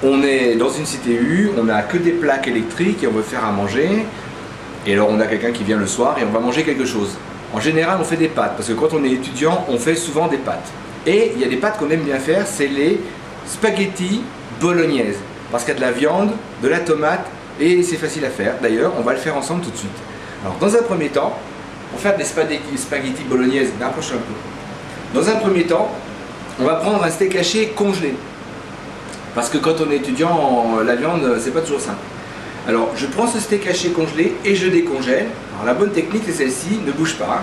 On est dans une CTU, on n'a que des plaques électriques et on veut faire à manger. Et alors on a quelqu'un qui vient le soir et on va manger quelque chose. En général on fait des pâtes, parce que quand on est étudiant, on fait souvent des pâtes. Et il y a des pâtes qu'on aime bien faire, c'est les spaghettis bolognaises. Parce qu'il y a de la viande, de la tomate et c'est facile à faire. D'ailleurs, on va le faire ensemble tout de suite. Alors dans un premier temps, pour faire des spaghettis bolognaises, approche un peu. Dans un premier temps, on va prendre un steak haché congelé. Parce que quand on est étudiant, la viande, c'est pas toujours simple. Alors, je prends ce steak haché congelé et je décongèle. Alors, la bonne technique, c'est celle-ci, ne bouge pas.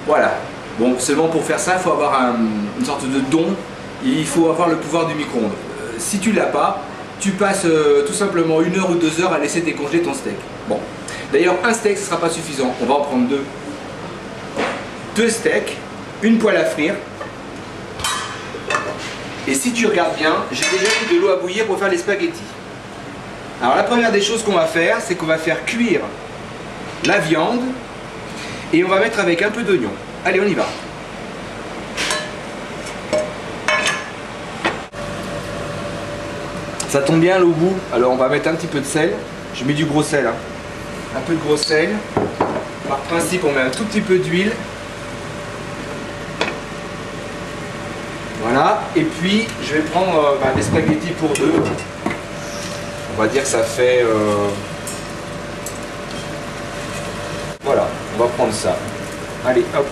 Voilà. Bon, seulement pour faire ça, il faut avoir une sorte de don. Il faut avoir le pouvoir du micro-ondes. Si tu l'as pas, tu passes tout simplement 1 heure ou 2 heures à laisser décongeler ton steak. Bon. D'ailleurs, un steak, ce ne sera pas suffisant. On va en prendre 2. 2 steaks, une poêle à frire. Et si tu regardes bien, j'ai déjà mis de l'eau à bouillir pour faire les spaghettis. Alors la première des choses qu'on va faire, c'est qu'on va faire cuire la viande et on va mettre avec un peu d'oignon. Allez, on y va. Ça tombe bien l'eau au bout, alors on va mettre un petit peu de sel. Je mets du gros sel, hein. Un peu de gros sel. Par principe, on met un tout petit peu d'huile. Voilà, et puis je vais prendre des spaghettis pour 2. On va dire que ça fait... Voilà, on va prendre ça. Allez, hop.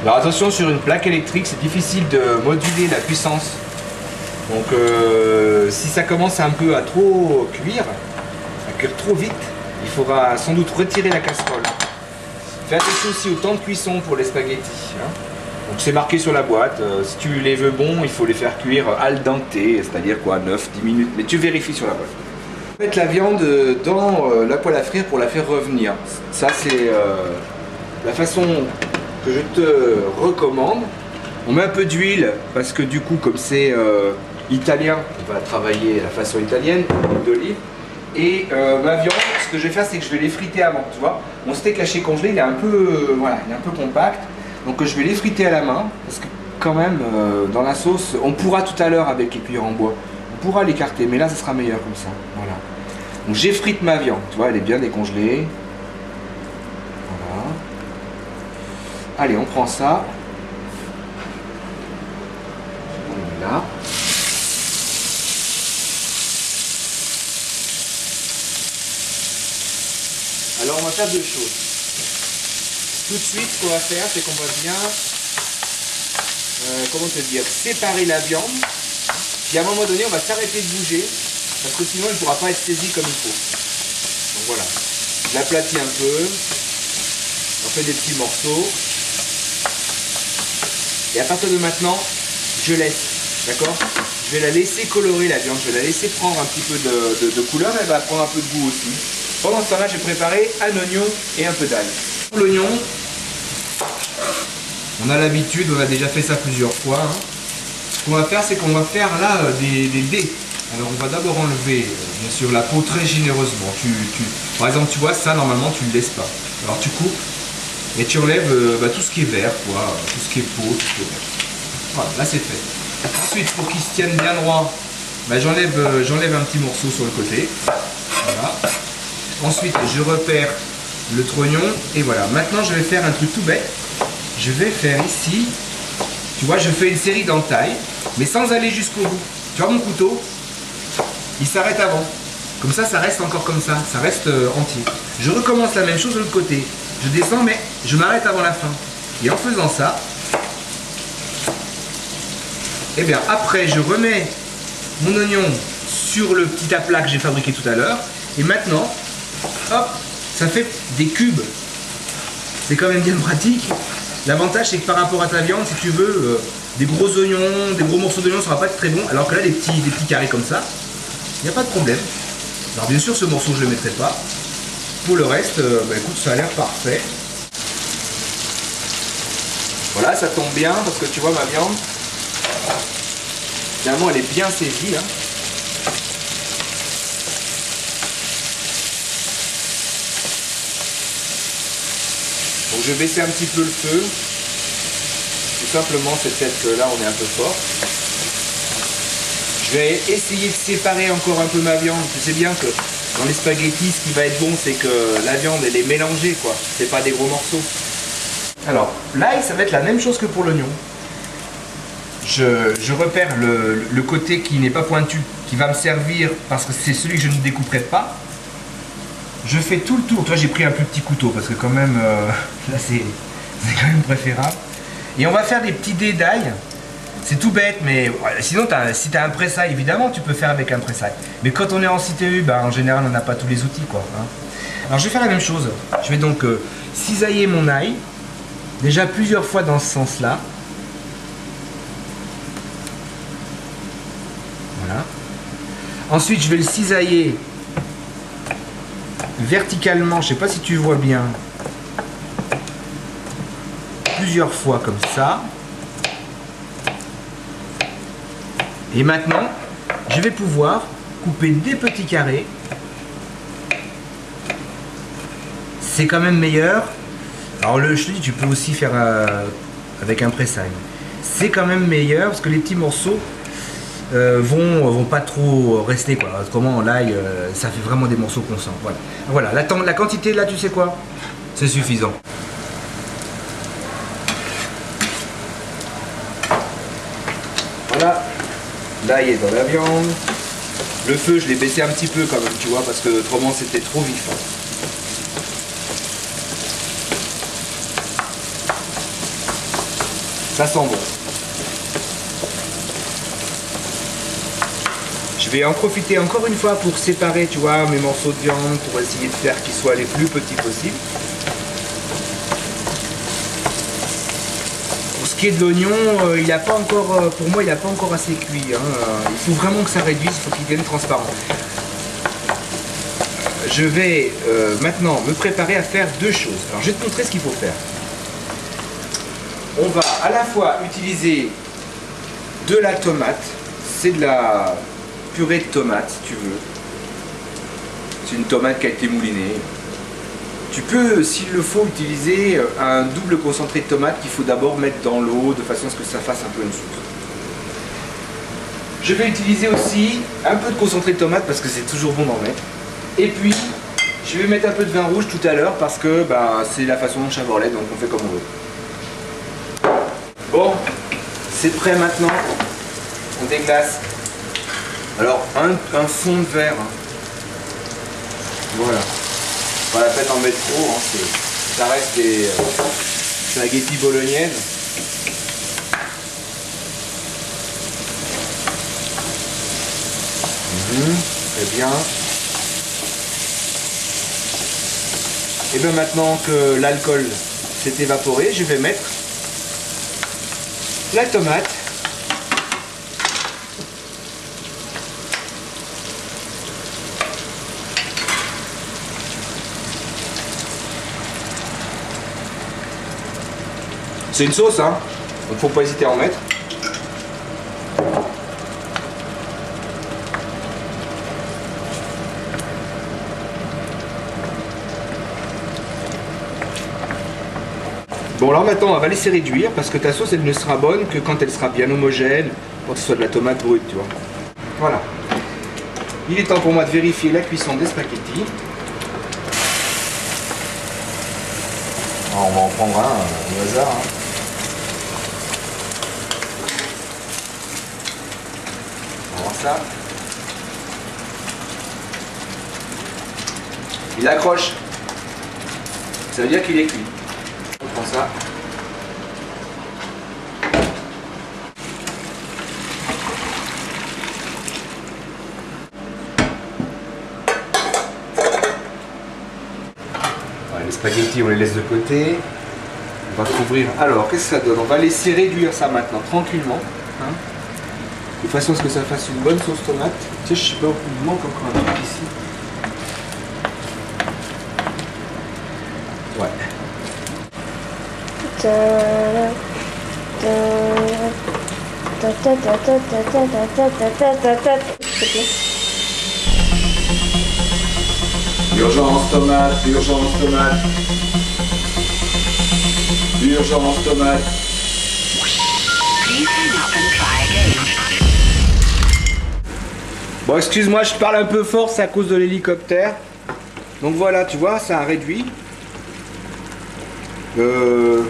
Alors attention, sur une plaque électrique, c'est difficile de moduler la puissance. Donc si ça commence un peu à trop cuire, trop vite, il faudra sans doute retirer la casserole. Fais attention aussi au temps de cuisson pour les spaghettis, hein. Donc c'est marqué sur la boîte, si tu les veux bons, il faut les faire cuire al dente, c'est-à-dire quoi, 9-10 minutes, mais tu vérifies sur la boîte. Mettre la viande dans la poêle à frire pour la faire revenir. Ça c'est la façon que je te recommande. On met un peu d'huile parce que du coup, comme c'est italien, on va travailler la façon italienne, d'olive. Et ma viande, ce que je vais faire, c'est que je vais les friter avant, tu vois. Mon steak haché congelé, il est un peu, voilà, il est un peu compact. Donc je vais les friter à la main, parce que quand même, dans la sauce, on pourra tout à l'heure avec les cuillères en bois, on pourra l'écarter, mais là, ça sera meilleur comme ça. Voilà. Donc j'effrite ma viande, tu vois, elle est bien décongelée. Voilà. Allez, on prend ça. On met là. Alors on va faire 2 choses. Tout de suite, ce qu'on va faire, c'est qu'on va bien, comment te dire, séparer la viande. Puis à un moment donné, on va s'arrêter de bouger, parce que sinon, elle ne pourra pas être saisie comme il faut. Donc voilà, je l'aplatis un peu, on fait des petits morceaux. Et à partir de maintenant, je laisse, d'accord? Je vais la laisser colorer la viande, je vais la laisser prendre un petit peu de couleur, elle va prendre un peu de goût aussi. Pendant ce temps-là, j'ai préparé un oignon et un peu d'ail. L'oignon, on a l'habitude, on a déjà fait ça plusieurs fois. Hein. Ce qu'on va faire, c'est qu'on va faire là des dés. Alors on va d'abord enlever, bien sûr, la peau très généreusement. Par exemple, tu vois, ça, normalement, tu ne le laisses pas. Alors tu coupes et tu enlèves tout ce qui est vert, quoi, tout ce qui est peau, tout ce qui est vert. Voilà, là c'est fait. Ensuite, pour qu'il se tienne bien droit, j'enlève un petit morceau sur le côté. Voilà. Ensuite, je repère le trognon et voilà. Maintenant, je vais faire un truc tout bête. Je vais faire ici, tu vois, je fais une série d'entailles, mais sans aller jusqu'au bout. Tu vois mon couteau, il s'arrête avant. Comme ça reste encore comme ça reste entier. Je recommence la même chose de l'autre côté. Je descends, mais je m'arrête avant la fin. Et en faisant ça, et bien après, je remets mon oignon sur le petit aplat que j'ai fabriqué tout à l'heure. Et maintenant, hop, ça fait des cubes. C'est quand même bien pratique. L'avantage, c'est que par rapport à ta viande, si tu veux, des gros oignons, des gros morceaux d'oignons, ça va pas être très bon. Alors que là, des petits carrés comme ça, il n'y a pas de problème. Alors bien sûr, ce morceau, je ne le mettrai pas. Pour le reste, écoute, ça a l'air parfait. Voilà, ça tombe bien parce que tu vois ma viande, finalement, elle est bien saisie. Hein. je vais baisser un petit peu le feu. Tout simplement, c'est peut-être que là on est un peu fort. Je vais essayer de séparer encore un peu ma viande. Tu sais bien que dans les spaghettis, ce qui va être bon, c'est que la viande elle est mélangée, quoi. C'est pas des gros morceaux. Alors, l'ail, ça va être la même chose que pour l'oignon. Je repère le côté qui n'est pas pointu, qui va me servir parce que c'est celui que je ne découperai pas. Je fais tout le tour. Toi, j'ai pris un plus petit couteau parce que quand même, là, c'est quand même préférable. Et on va faire des petits dés d'ail. C'est tout bête, mais sinon, si tu as un pressail, évidemment, tu peux faire avec un pressail. Mais quand on est en CTU, ben, en général, on n'a pas tous les outils, quoi. Hein. Alors, je vais faire la même chose. Je vais donc cisailler mon ail, déjà plusieurs fois dans ce sens-là. Voilà. Ensuite, je vais le cisailler verticalement, je sais pas si tu vois bien, plusieurs fois comme ça. Et maintenant, je vais pouvoir couper des petits carrés. C'est quand même meilleur. Alors je te dis, tu peux aussi faire avec un pressail. C'est quand même meilleur parce que les petits morceaux vont pas trop rester, quoi. Autrement, l'ail, ça fait vraiment des morceaux qu'on sent. Voilà. La quantité là, tu sais quoi? C'est suffisant. Voilà. L'ail est dans la viande. Le feu, je l'ai baissé un petit peu quand même, tu vois, parce que autrement c'était trop vif. Ça sent bon. Je vais en profiter encore une fois pour séparer, tu vois, mes morceaux de viande, pour essayer de faire qu'ils soient les plus petits possibles. Pour ce qui est de l'oignon, il n'a pas encore, pour moi, il n'a pas encore assez cuit. Hein. Il faut vraiment que ça réduise, il faut qu'il devienne transparent. Je vais maintenant me préparer à faire deux choses. Alors, je vais te montrer ce qu'il faut faire. On va à la fois utiliser de la tomate, c'est de la purée de tomate, si tu veux. C'est une tomate qui a été moulinée. Tu peux, s'il le faut, utiliser un double concentré de tomate qu'il faut d'abord mettre dans l'eau de façon à ce que ça fasse un peu une soupe. Je vais utiliser aussi un peu de concentré de tomate parce que c'est toujours bon d'en mettre. Et puis, je vais mettre un peu de vin rouge tout à l'heure parce que c'est la façon Chevrolet, donc on fait comme on veut. Bon, c'est prêt maintenant. On déglace. Alors, un fond de verre. Hein. Voilà. Pas la peine d'en mettre trop, hein, ça reste des spaghettis bolognaises. Très bien. Et bien maintenant que l'alcool s'est évaporé, je vais mettre la tomate. C'est une sauce, hein, donc faut pas hésiter à en mettre. Bon, alors maintenant on va laisser réduire parce que ta sauce elle ne sera bonne que quand elle sera bien homogène, quand ce soit de la tomate brute, tu vois. Voilà. Il est temps pour moi de vérifier la cuisson des spaghettis. Alors, on va en prendre un au hasard. Hein. On va voir ça. Il accroche. Ça veut dire qu'il est cuit. On prend ça. Voilà, les spaghettis, on les laisse de côté. On va couvrir. Alors, qu'est-ce que ça donne? On va laisser réduire ça maintenant, tranquillement. Hein, de façon à ce que ça fasse une bonne sauce tomate. Tu sais, je sais pas, il manque encore un truc ici. Ouais. Urgence tomate, urgence tomate. Urgence tomate. Bon, excuse-moi, je parle un peu fort, c'est à cause de l'hélicoptère. Donc voilà, tu vois, ça a réduit. On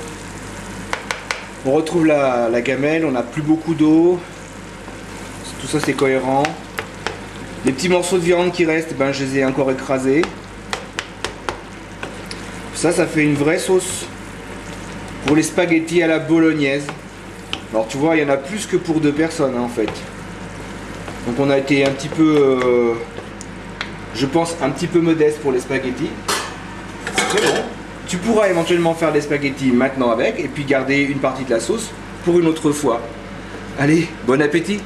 retrouve la gamelle, on n'a plus beaucoup d'eau. Tout ça c'est cohérent. Les petits morceaux de viande qui restent, ben, je les ai encore écrasés. Ça fait une vraie sauce pour les spaghettis à la bolognaise. Alors tu vois, il y en a plus que pour 2 personnes hein, en fait. Donc on a été un petit peu, je pense, un petit peu modeste pour les spaghettis. C'est très bon. Tu pourras éventuellement faire des spaghettis maintenant avec et puis garder une partie de la sauce pour une autre fois. Allez, bon appétit!